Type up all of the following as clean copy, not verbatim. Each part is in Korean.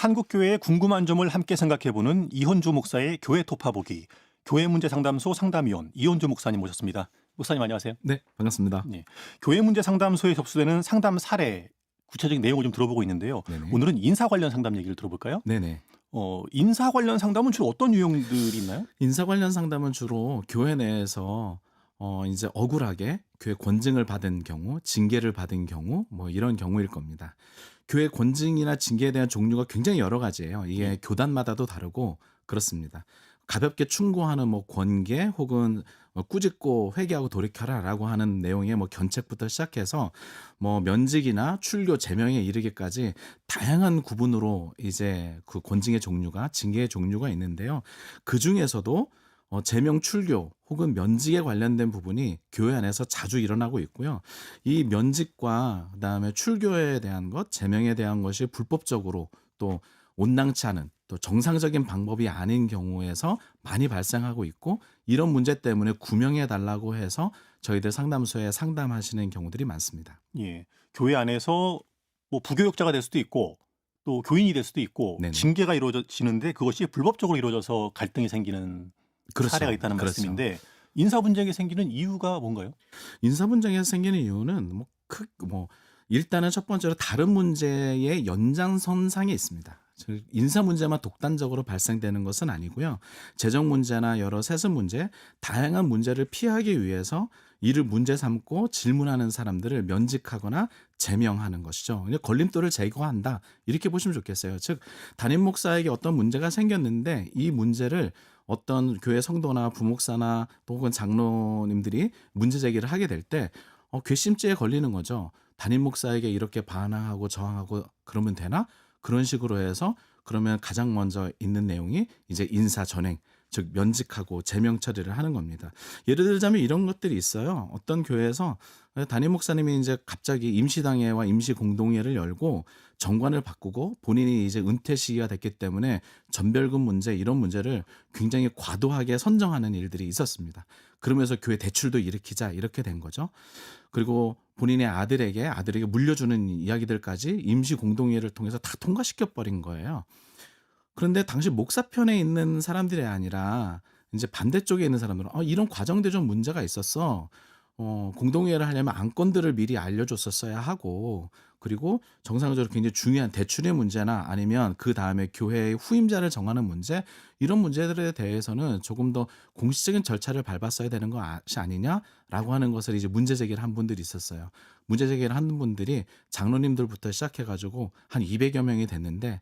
한국교회의 궁금한 점을 함께 생각해보는 이혼주 목사의 교회 토파보기. 교회 문제 상담소 상담위원 이혼주 목사님 모셨습니다. 목사님 안녕하세요. 네, 반갑습니다. 네, 교회 문제 상담소에 접수되는 상담 사례 구체적인 내용을 좀 들어보고 있는데요. 네네. 오늘은 인사 관련 상담 얘기를 들어볼까요? 네네. 인사 관련 상담은 주로 어떤 유형들이 있나요? 인사 관련 상담은 주로 교회 내에서 이제 억울하게 교회 권징을 받은 경우, 징계를 받은 경우, 뭐 이런 경우일 겁니다. 교회 권징이나 징계에 대한 종류가 굉장히 여러 가지예요. 이게 교단마다도 다르고 그렇습니다. 가볍게 충고하는 뭐 권계 혹은 꾸짖고 회개하고 돌이켜라라고 하는 내용의 뭐 견책부터 시작해서 뭐 면직이나 출교 제명에 이르기까지 다양한 구분으로 이제 그 권징의 종류가 징계의 종류가 있는데요. 그 중에서도 제명 출교 혹은 면직에 관련된 부분이 교회 안에서 자주 일어나고 있고요. 이 면직과 그다음에 출교에 대한 것, 제명에 대한 것이 불법적으로 또 온당치 않은 또 정상적인 방법이 아닌 경우에서 많이 발생하고 있고, 이런 문제 때문에 구명해 달라고 해서 저희들 상담소에 상담하시는 경우들이 많습니다. 예, 교회 안에서 뭐 부교역자가 될 수도 있고 또 교인이 될 수도 있고 네네. 징계가 이루어지는데 그것이 불법적으로 이루어져서 갈등이 생기는 그렇죠. 사례가 있다는 그렇죠. 말씀인데 인사 분쟁이 생기는 이유가 뭔가요? 인사 분쟁이 생기는 이유는 일단은 첫 번째로 다른 문제의 연장선상에 있습니다. 즉 인사 문제만 독단적으로 발생되는 것은 아니고요. 재정 문제나 여러 세습 문제, 다양한 문제를 피하기 위해서 이를 문제 삼고 질문하는 사람들을 면직하거나 제명하는 것이죠. 그냥 걸림돌을 제거한다, 이렇게 보시면 좋겠어요. 즉 담임 목사에게 어떤 문제가 생겼는데 이 문제를 어떤 교회 성도나 부목사나 또 혹은 장로님들이 문제 제기를 하게 될 때 괘씸죄에 걸리는 거죠. 담임 목사에게 이렇게 반항하고 저항하고 그러면 되나? 그런 식으로 해서 그러면 가장 먼저 있는 내용이 이제 인사 전행, 즉 면직하고 제명 처리를 하는 겁니다. 예를 들자면 이런 것들이 있어요. 어떤 교회에서 담임 목사님이 이제 갑자기 임시당회와 임시공동회를 열고 정관을 바꾸고 본인이 이제 은퇴 시기가 됐기 때문에 전별금 문제, 이런 문제를 굉장히 과도하게 선정하는 일들이 있었습니다. 그러면서 교회 대출도 일으키자, 이렇게 된 거죠. 그리고 본인의 아들에게 물려주는 이야기들까지 임시공동회를 통해서 다 통과시켜 버린 거예요. 그런데 당시 목사 편에 있는 사람들이 아니라 이제 반대쪽에 있는 사람들은 이런 과정들이 좀 문제가 있었어. 공동회의를 하려면 안건들을 미리 알려줬었어야 하고, 그리고 정상적으로 굉장히 중요한 대출의 문제나 아니면 그 다음에 교회의 후임자를 정하는 문제, 이런 문제들에 대해서는 조금 더 공식적인 절차를 밟았어야 되는 것이 아니냐라고 하는 것을 이제 문제 제기를 한 분들이 있었어요. 문제 제기를 한 분들이 장로님들부터 시작해가지고 한 200여 명이 됐는데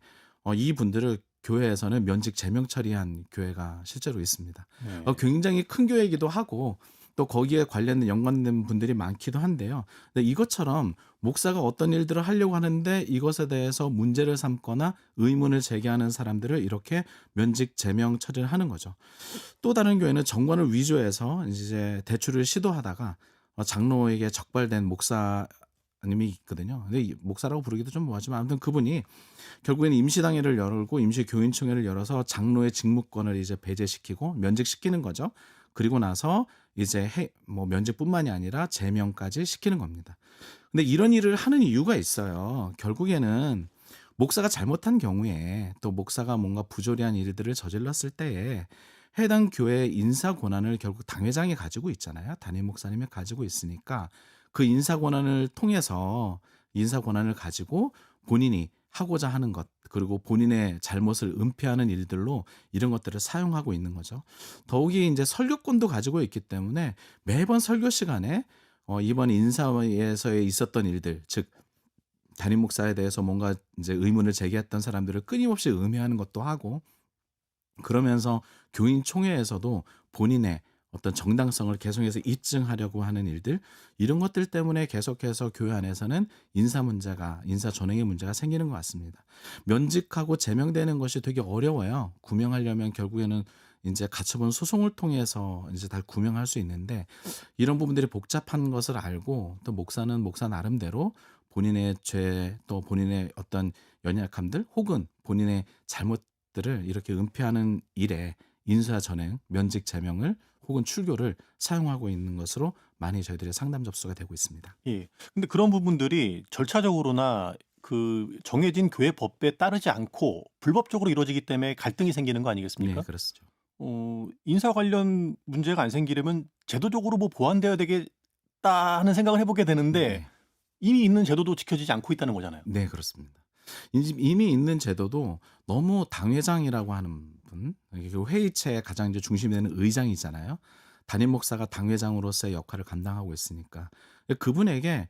이 분들을 교회에서는 면직 제명 처리한 교회가 실제로 있습니다. 네. 굉장히 큰 교회이기도 하고 또 거기에 관련된 연관된 분들이 많기도 한데요. 근데 이것처럼 목사가 어떤 일들을 하려고 하는데 이것에 대해서 문제를 삼거나 의문을 제기하는 사람들을 이렇게 면직 제명 처리를 하는 거죠. 또 다른 교회는 정관을 위조해서 이제 대출을 시도하다가 장로에게 적발된 목사님이 있거든요. 근데 이 목사라고 부르기도 좀 뭐하지만 아무튼 그분이 결국에는 임시당회를 열고 임시교인총회를 열어서 장로의 직무권을 이제 배제시키고 면직시키는 거죠. 그리고 나서 이제 면직뿐만이 아니라 제명까지 시키는 겁니다. 근데 이런 일을 하는 이유가 있어요. 결국에는 목사가 잘못한 경우에 또 목사가 뭔가 부조리한 일들을 저질렀을 때에 해당 교회의 인사 권한을 결국 당회장이 가지고 있잖아요. 담임 목사님이 가지고 있으니까 그 인사 권한을 통해서 인사 권한을 가지고 본인이 하고자 하는 것, 그리고 본인의 잘못을 은폐하는 일들로 이런 것들을 사용하고 있는 거죠. 더욱이 이제 설교권도 가지고 있기 때문에 매번 설교 시간에 이번 인사에서 있었던 일들, 즉 담임 목사에 대해서 뭔가 이제 의문을 제기했던 사람들을 끊임없이 음해하는 것도 하고, 그러면서 교인 총회에서도 본인의 어떤 정당성을 계속해서 입증하려고 하는 일들, 이런 것들 때문에 계속해서 교회 안에서는 인사 전행의 문제가 생기는 것 같습니다. 면직하고 제명되는 것이 되게 어려워요. 구명하려면 결국에는 이제 가처분 소송을 통해서 이제 다 구명할 수 있는데, 이런 부분들이 복잡한 것을 알고 또 목사는 목사 나름대로 본인의 죄, 또 본인의 어떤 연약함들 혹은 본인의 잘못들을 이렇게 은폐하는 일에 인사 전행, 면직 제명을 혹은 출교를 사용하고 있는 것으로 많이 저희들의 상담 접수가 되고 있습니다. 예. 근데 그런 부분들이 절차적으로나 그 정해진 교회 법에 따르지 않고 불법적으로 이루어지기 때문에 갈등이 생기는 거 네, 아니겠습니까? 그렇죠. 인사 관련 문제가 안 생기려면 제도적으로 뭐 보완되어야 되겠다 하는 생각을 해보게 되는데 네. 이미 있는 제도도 지켜지지 않고 있다는 거잖아요. 네, 그렇습니다. 이미 있는 제도도 너무 당회장이라고 하는 분, 이게 그 회의체의 가장 이제 중심이 되는 의장이잖아요. 담임 목사가 당회장으로서의 역할을 감당하고 있으니까 그분에게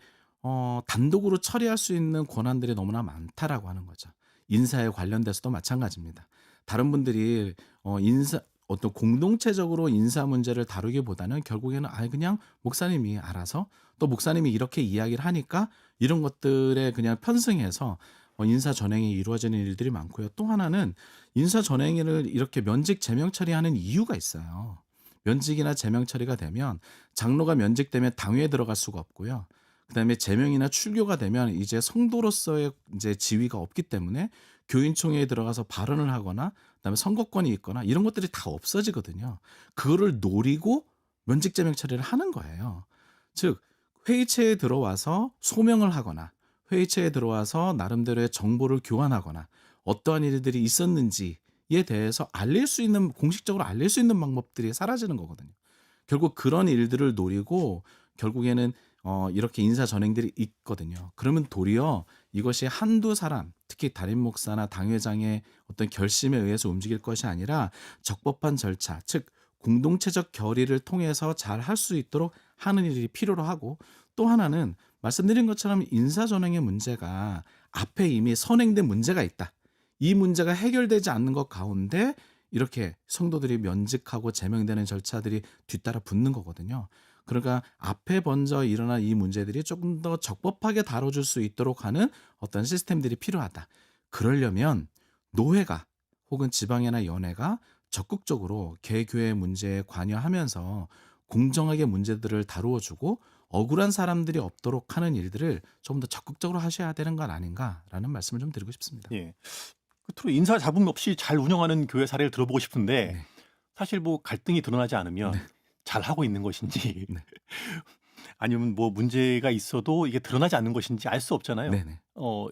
단독으로 처리할 수 있는 권한들이 너무나 많다라고 하는 거죠. 인사에 관련돼서도 마찬가지입니다. 다른 분들이 인사 어떤 공동체적으로 인사 문제를 다루기보다는 결국에는 그냥 목사님이 알아서 또 목사님이 이렇게 이야기를 하니까 이런 것들에 그냥 편승해서 인사 전행이 이루어지는 일들이 많고요. 또 하나는 인사 전행을 이렇게 면직 제명 처리하는 이유가 있어요. 면직이나 제명 처리가 되면 장로가 면직되면 당회에 들어갈 수가 없고요. 그다음에 제명이나 출교가 되면 이제 성도로서의 이제 지위가 없기 때문에 교인총회에 들어가서 발언을 하거나 그다음에 선거권이 있거나 이런 것들이 다 없어지거든요. 그거를 노리고 면직 제명 처리를 하는 거예요. 즉 회의체에 들어와서 소명을 하거나 회의체에 들어와서 나름대로의 정보를 교환하거나 어떠한 일들이 있었는지에 대해서 알릴 수 있는 공식적으로 알릴 수 있는 방법들이 사라지는 거거든요. 결국 그런 일들을 노리고 결국에는 이렇게 인사 전행들이 있거든요. 그러면 도리어 이것이 한두 사람, 특히 담임 목사나 당회장의 어떤 결심에 의해서 움직일 것이 아니라 적법한 절차, 즉 공동체적 결의를 통해서 잘 할 수 있도록 하는 일이 필요로 하고 또 하나는 말씀드린 것처럼 인사 전행의 문제가 앞에 이미 선행된 문제가 있다. 이 문제가 해결되지 않는 것 가운데 이렇게 성도들이 면직하고 제명되는 절차들이 뒤따라 붙는 거거든요. 그러니까 앞에 먼저 일어난 이 문제들이 조금 더 적법하게 다뤄줄 수 있도록 하는 어떤 시스템들이 필요하다. 그러려면 노회가 혹은 지방이나 연회가 적극적으로 개교의 문제에 관여하면서 공정하게 문제들을 다루어주고 억울한 사람들이 없도록 하는 일들을 좀 더 적극적으로 하셔야 되는 건 아닌가라는 말씀을 좀 드리고 싶습니다. 예. 끝으로 인사 잡음 없이 잘 운영하는 교회 사례를 들어보고 싶은데 네, 사실 뭐 갈등이 드러나지 네, 않으면 잘하고 있는 것인지 네, 아니면 뭐 문제가 있어도 이게 드러나지 않는 것인지 알 수 없잖아요. 네, 네. 어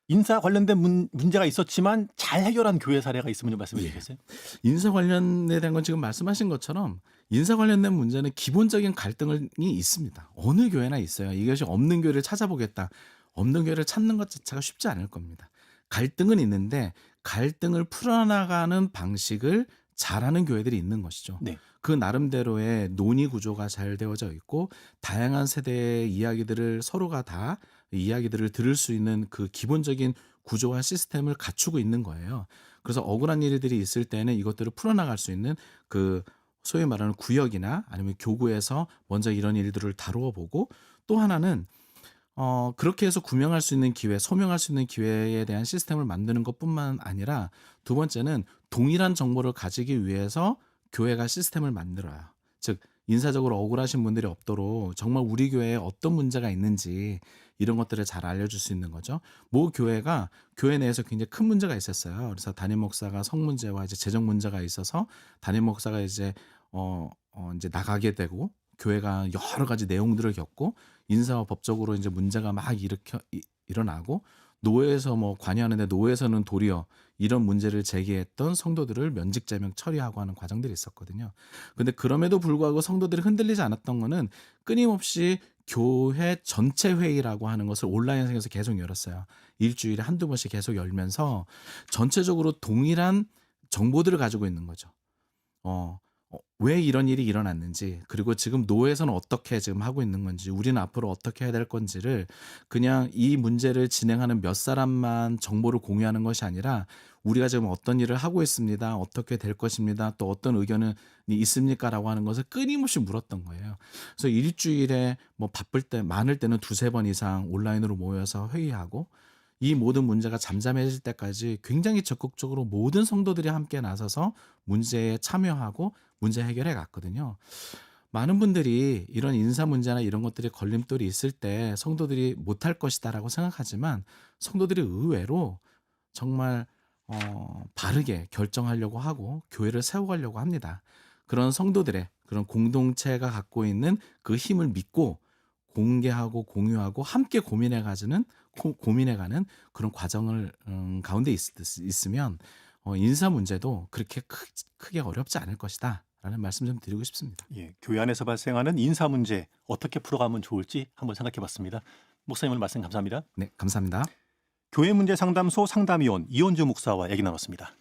인사 관련된 문제가 있었지만 잘 해결한 교회 사례가 있으면 좀 말씀해 예. 주시겠어요? 인사 관련에 대한 건 지금 말씀하신 것처럼 인사 관련된 문제는 기본적인 갈등이 있습니다. 어느 교회나 있어요. 이것이 없는 교회를 찾아보겠다. 없는 교회를 찾는 것 자체가 쉽지 않을 겁니다. 갈등은 있는데 갈등을 풀어나가는 방식을 잘하는 교회들이 있는 것이죠. 네. 그 나름대로의 논의 구조가 잘 되어져 있고 다양한 세대의 이야기들을 서로가 다 이야기들을 들을 수 있는 그 기본적인 구조와 시스템을 갖추고 있는 거예요. 그래서 억울한 일들이 있을 때는 이것들을 풀어나갈 수 있는 그 소위 말하는 구역이나 아니면 교구에서 먼저 이런 일들을 다루어 보고 또 하나는 그렇게 해서 구명할 수 있는 기회, 소명할 수 있는 기회에 대한 시스템을 만드는 것뿐만 아니라 두 번째는 동일한 정보를 가지기 위해서 교회가 시스템을 만들어요. 즉 인사적으로 억울하신 분들이 없도록 정말 우리 교회에 어떤 문제가 있는지 이런 것들을 잘 알려줄 수 있는 거죠. 모 교회가 교회 내에서 굉장히 큰 문제가 있었어요. 그래서 담임 목사가 성 문제와 이제 재정 문제가 있어서 담임 목사가 이제 나가게 되고 교회가 여러 가지 내용들을 겪고 인사와 법적으로 이제 문제가 막 일어나고 노회에서 뭐 관여하는데 노회에서는 도리어 이런 문제를 제기했던 성도들을 면직 제명 처리하고 하는 과정들이 있었거든요. 근데 그럼에도 불구하고 성도들이 흔들리지 않았던 거는 끊임없이 교회 전체 회의라고 하는 것을 온라인상에서 계속 열었어요. 일주일에 한두 번씩 계속 열면서 전체적으로 동일한 정보들을 가지고 있는 거죠. 왜 이런 일이 일어났는지 그리고 지금 노회에서는 어떻게 지금 하고 있는 건지 우리는 앞으로 어떻게 해야 될 건지를 그냥 이 문제를 진행하는 몇 사람만 정보를 공유하는 것이 아니라 우리가 지금 어떤 일을 하고 있습니다. 어떻게 될 것입니다. 또 어떤 의견이 있습니까? 라고 하는 것을 끊임없이 물었던 거예요. 그래서 일주일에 뭐 바쁠 때 많을 때는 두세 번 이상 온라인으로 모여서 회의하고 이 모든 문제가 잠잠해질 때까지 굉장히 적극적으로 모든 성도들이 함께 나서서 문제에 참여하고 문제 해결해 갔거든요. 많은 분들이 이런 인사 문제나 이런 것들이 걸림돌이 있을 때 성도들이 못할 것이다라고 생각하지만 성도들이 의외로 정말 바르게 결정하려고 하고 교회를 세워가려고 합니다. 그런 성도들의 그런 공동체가 갖고 있는 그 힘을 믿고 공개하고 공유하고 함께 고민해 가지는 고민해가는 그런 과정을 가운데 있으면 인사 문제도 그렇게 크게 어렵지 않을 것이다라는 말씀 좀 드리고 싶습니다. 예, 교회 안에서 발생하는 인사 문제 어떻게 풀어가면 좋을지 한번 생각해봤습니다. 목사님 오늘 말씀 감사합니다. 네, 감사합니다. 교회 문제 상담소 상담위원 이현주 목사와 얘기 나눴습니다.